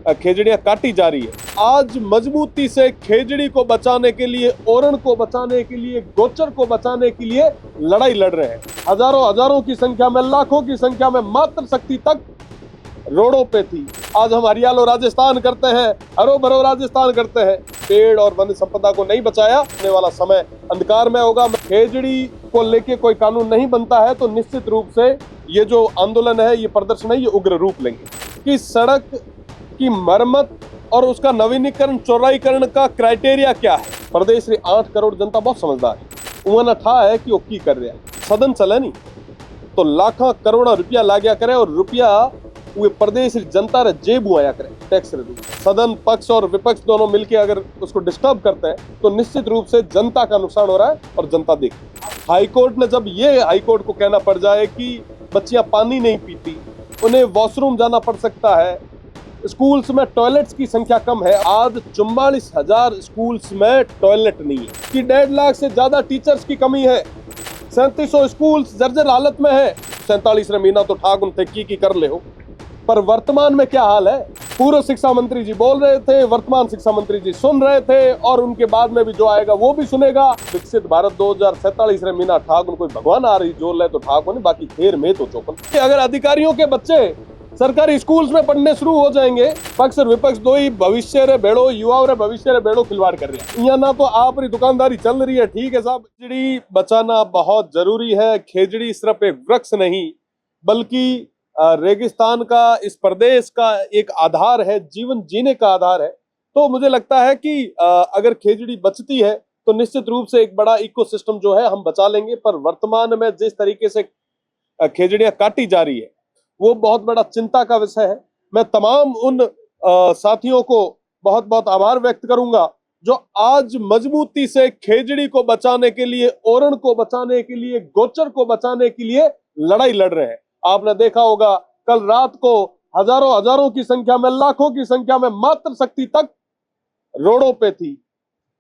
खेजड़ियां काटी जा रही है। आज मजबूती से खेजड़ी को बचाने के लिए, ओरण को बचाने के लिए, गोचर को बचाने के लिए लड़ाई लड़ रहे हैं। हजारों की संख्या में, लाखों की संख्या में मात्र शक्ति तक रोडों पे थी। आज हम हरियाणा राजस्थान करते हैं, हरो भरो राजस्थान करते हैं, पेड़ और वन संपदा को नहीं बचाया, आने वाला समय अंधकार में होगा। खेजड़ी को लेके कोई कानून नहीं बनता है तो निश्चित रूप से ये जो आंदोलन है, ये प्रदर्शन है, ये उग्र रूप लेंगे। कि सड़क की मरम्मत और उसका नवीनीकरण, चौड़ाईकरण का क्राइटेरिया क्या है? प्रदेश की 8 करोड़ जनता बहुत समझदार है। उन्होंने ठा है कि वो की कर रहा है। सदन चले नहीं तो लाखों करोड़ रुपया ला गया करे और रुपया वो प्रदेश की जनता रे जेब आया करे, टैक्स रे। सदन पक्ष और विपक्ष दोनों मिलकर अगर उसको डिस्टर्ब करते हैं तो निश्चित रूप से जनता का नुकसान हो रहा है और जनता देख। हाईकोर्ट ने जब ये हाईकोर्ट को कहना पड़ जाए कि बच्चियां पानी नहीं पीती, उन्हें वॉशरूम जाना पड़ सकता है, स्कूल्स में टॉयलेट्स की संख्या कम है। आज 44,000 स्कूल्स में टॉयलेट नहीं है। कि 1.5 लाख से ज्यादा टीचर्स की कमी है। 3700 स्कूल्स जर्जर हालत में है। 47 महीना तो ठाक उनसे की कर ले हो। पर वर्तमान में क्या हाल है? पूर्व शिक्षा मंत्री जी बोल रहे थे, वर्तमान शिक्षा मंत्री जी सुन रहे थे और उनके बाद में भी जो आएगा वो भी सुनेगा। विकसित भारत 2047 रे मीना ठाक कोई भगवान आ रही जोर ले तो ठाक होने, बाकी खेर में तो चौपन। अगर अधिकारियों के बच्चे सरकारी स्कूल्स में पढ़ने शुरू हो जाएंगे, पक्ष और विपक्ष दो ही भविष्य रे बेड़ो, युवाओं रे भविष्य रे बेड़ो खिलवाड़ कर रहे हैं। यहाँ ना तो आप री दुकानदारी चल रही है, ठीक है साहब। खेजड़ी बचाना बहुत जरूरी है। खेजड़ी सिर्फ एक वृक्ष नहीं बल्कि रेगिस्तान का, इस प्रदेश का एक आधार है, जीवन जीने का आधार है। तो मुझे लगता है कि अगर खेजड़ी बचती है तो निश्चित रूप से एक बड़ा इकोसिस्टम जो है हम बचा लेंगे। पर वर्तमान में जिस तरीके से खेजड़ियां काटी जा रही है वो बहुत बड़ा चिंता का विषय है। मैं तमाम उन साथियों को बहुत बहुत आभार व्यक्त करूंगा जो आज मजबूती से खेजड़ी को बचाने के लिए, ओरण को बचाने के लिए, गोचर को बचाने के लिए लड़ाई लड़ रहे हैं। आपने देखा होगा कल रात को हजारों की संख्या में, लाखों की संख्या में मात्र शक्ति तक रोडों पे थी।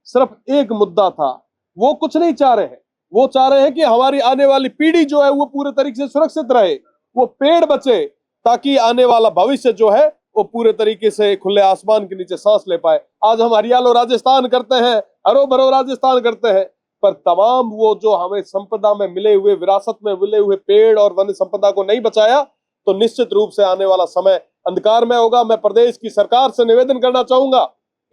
सिर्फ एक मुद्दा था, वो कुछ नहीं चाह रहे हैं। वो चाह रहे हैं कि हमारी आने वाली पीढ़ी जो है वो पूरे तरीके से सुरक्षित रहे, वो पेड़ बचे, ताकि आने वाला भविष्य जो है वो पूरे तरीके से खुले आसमान के नीचे सांस ले पाए। आज हम हरियाणा राजस्थान करते हैं, हरो भरो राजस्थान करते हैं, पर तमाम वो जो हमें संपदा में मिले हुए, विरासत में मिले हुए पेड़ और वन संपदा को नहीं बचाया तो निश्चित रूप से आने वाला समय अंधकार में होगा। मैं प्रदेश की सरकार से निवेदन करना चाहूंगा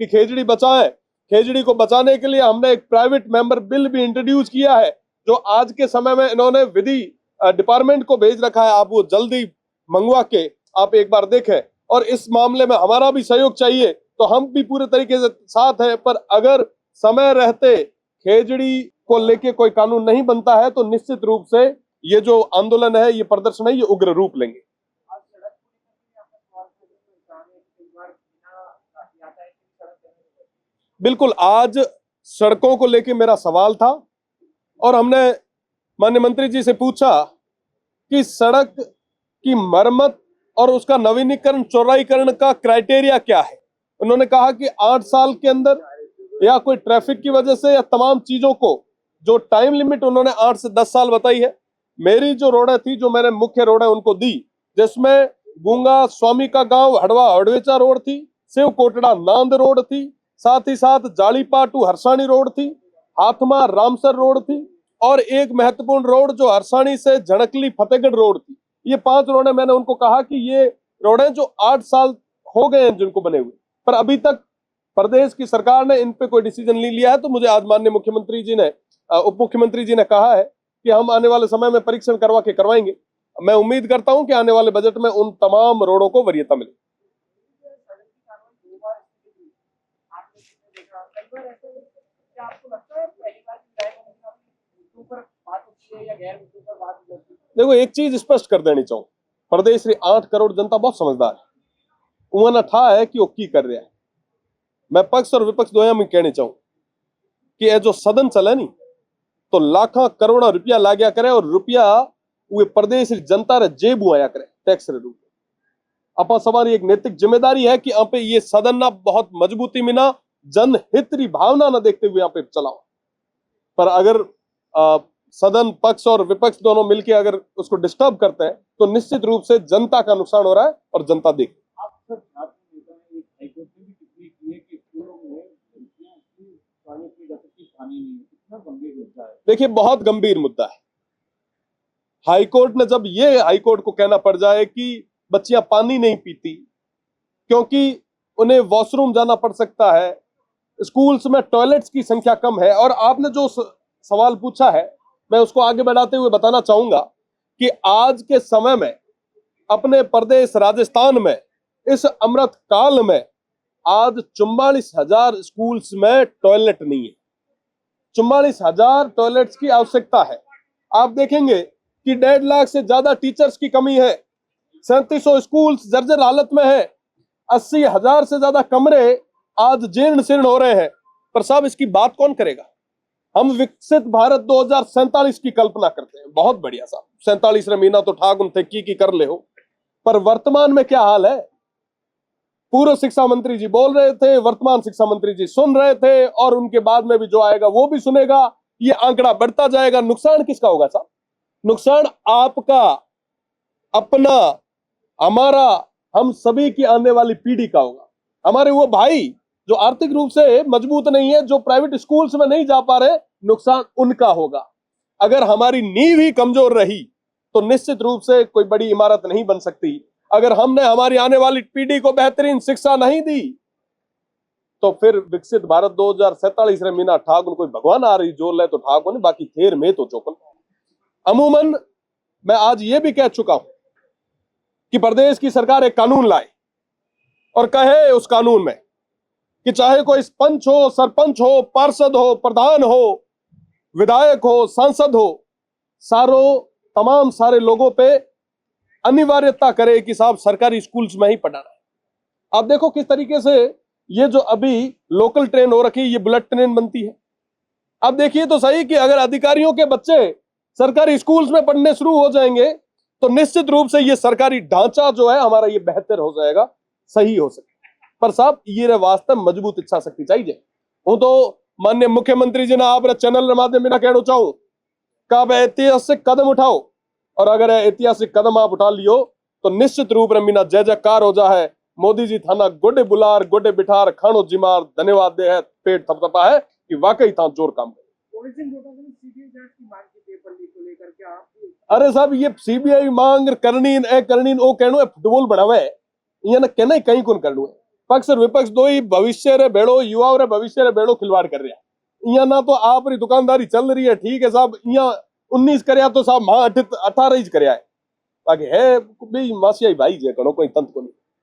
कि खेजड़ी बचाएं। खेजड़ी को बचाने के लिए हमने एक प्राइवेट मेंबर बिल भी इंट्रोड्यूस किया है, जो आज के समय में इन्होंने विधि डिपार्टमेंट को भेज रखा है। आप वो जल्दी मंगवा के आप एक बार देखें। और इस मामले में हमारा भी सहयोग चाहिए तो हम भी पूरे तरीके से साथ हैं। पर अगर समय रहते खेजड़ी को लेके कोई कानून नहीं बनता है तो निश्चित रूप से ये जो आंदोलन है, ये प्रदर्शन है, ये उग्र रूप लेंगे। बिल्कुल, आज सड़कों को लेके मेरा सवाल था और हमने माननीय मंत्री जी से पूछा कि सड़क की मरम्मत और उसका नवीनीकरण, चौड़ाईकरण का क्राइटेरिया क्या है। उन्होंने कहा कि 8 साल के अंदर या कोई ट्रैफिक की वजह से या तमाम चीजों को, जो टाइम लिमिट उन्होंने 8 से 10 साल बताई है। मेरी जो रोडें थी, जो मैंने मुख्य रोडें उनको दी, जिसमें गूंगा स्वामी का गांव हड़वा हड़वेचा रोड थी, शिव कोटड़ा नांद रोड थी, साथ ही साथ जालीपा टू हरसाणी रोड थी, हाथमा रामसर रोड थी और एक महत्वपूर्ण रोड जो हरसाणी से झड़कली फतेहगढ़ रोड थी। ये 5 रोडें मैंने उनको कहा कि ये रोडें जो 8 साल हो गए हैं जिनको बने हुए, पर अभी तक प्रदेश की सरकार ने इन पे कोई डिसीजन नहीं लिया है। तो मुझे आज माननीय मुख्यमंत्री जी ने, उप मुख्यमंत्री जी ने कहा है कि हम आने वाले समय में परीक्षण करवा के करवाएंगे। मैं उम्मीद करता हूं कि आने वाले बजट में उन तमाम रोडों को वरीयता मिले। देखो, एक चीज स्पष्ट कर देनी चाहूं, प्रदेश की 8 करोड़ जनता बहुत समझदार है। उन्होंने ठा है कि वो की कर रहा है। मैं पक्ष और विपक्ष दोनों में कहना चाहूं कि ये जो सदन चले नहीं तो लाखों करोड़ रुपया ला गया करे और रुपया वो प्रदेश की जनता रे जेब आया करे, टैक्स रे रूप। अपा सवारी एक नैतिक जिम्मेदारी है कि यहाँ पे ये सदन ना बहुत मजबूती में ना जनहित री भावना ना देखते हुए यहाँ पे चलाओ। पर अगर सदन पक्ष और विपक्ष दोनों मिलकर अगर उसको डिस्टर्ब करते हैं तो निश्चित रूप से जनता का नुकसान हो रहा है और जनता देख। देखिए बहुत गंभीर मुद्दा है। हाईकोर्ट ने जब ये हाईकोर्ट को कहना पड़ जाए कि बच्चियां पानी नहीं पीती क्योंकि उन्हें वॉशरूम जाना पड़ सकता है, स्कूल्स में टॉयलेट्स की संख्या कम है, और आपने जो सवाल पूछा है मैं उसको आगे बढ़ाते हुए बताना चाहूंगा कि आज के समय में अपने प्रदेश राजस्थान में इस अमृत काल में आज 44,000 स्कूल्स में टॉयलेट नहीं है। 44,000 टॉयलेट्स की आवश्यकता है। आप देखेंगे कि 1.5 लाख से ज्यादा टीचर्स की कमी है, 3700 स्कूल्स जर्जर हालत में है, 80,000 से ज्यादा कमरे आज जीर्ण शीर्ण हो रहे हैं। पर साहब इसकी बात कौन करेगा? हम विकसित भारत 2047 की कल्पना करते हैं, बहुत बढ़िया साहब, 47 महीना तो ठाक उन थे की कर ले हो, पर वर्तमान में क्या हाल है? पूर्व शिक्षा मंत्री जी बोल रहे थे, वर्तमान शिक्षा मंत्री जी सुन रहे थे, और उनके बाद में भी जो आएगा वो भी सुनेगा। ये आंकड़ा बढ़ता जाएगा। नुकसान किसका होगा साहब? नुकसान आपका, अपना, हमारा, हम सभी की आने वाली पीढ़ी का होगा। हमारे वो भाई जो आर्थिक रूप से मजबूत नहीं है, जो प्राइवेट स्कूल्स में नहीं जा पा रहे, नुकसान उनका होगा। अगर हमारी नींव ही कमजोर रही तो निश्चित रूप से कोई बड़ी इमारत नहीं बन सकती। अगर हमने हमारी आने वाली पीढ़ी को बेहतरीन शिक्षा नहीं दी तो फिर विकसित भारत 2047 रे मीना ठाक कोई भगवान आ रही जोर ले तो ठाक होने, बाकी थेर में तो चौकन। अमूमन मैं आज ये भी कह चुका हूं कि प्रदेश की सरकार एक कानून लाए और कहे उस कानून में कि चाहे कोई पंच हो, सरपंच हो, पार्षद हो, प्रधान हो, विधायक हो, सांसद हो, तमाम सारे लोगों पे अनिवार्यता करे कि साहब सरकारी स्कूल्स में ही पढ़ाना है। आप देखो किस तरीके से ये जो अभी लोकल ट्रेन हो रखी है, ये बुलेट ट्रेन बनती है। आप देखिए तो सही कि अगर अधिकारियों के बच्चे सरकारी स्कूल्स में पढ़ने शुरू हो जाएंगे तो निश्चित रूप से ये सरकारी ढांचा जो है हमारा ये बेहतर हो जाएगा, सही हो सके। पर साहब ये वास्तव मजबूत इच्छा शक्ति चाहिए। हूं तो माननीय मुख्यमंत्री जी ने आप चैनल के माध्यम में कहना चाहूं कि आप ऐतिहासिक कदम उठाओ, और अगर ऐतिहासिक कदम आप उठा लियो तो निश्चित रूप में मीना जय जयकार हो जाए। मोदी जी थाना गोडे बुलार गोडे बिठार खानो जिमार धन्यवाद दे है, पेट थपथपा है कि वाकई था जोर काम करे। अरे साहब ये सीबीआई मांग करनी ओ कहनो फुटबॉल बढ़ावे, ये कहना कहीं कौन करनु है। पक्ष और विपक्ष दो ही भविष्य रे बेड़ो, युवाओं रे भविष्य रे बेड़ो खिलवाड़ कर रहा है। यहाँ ना तो आप री दुकानदारी चल रही है, ठीक है साहब, यहाँ 19 करया तो साहब मां 18 ही करया है, बाकी है भी मासियाई भाई जे करो कोई तंत को नहीं।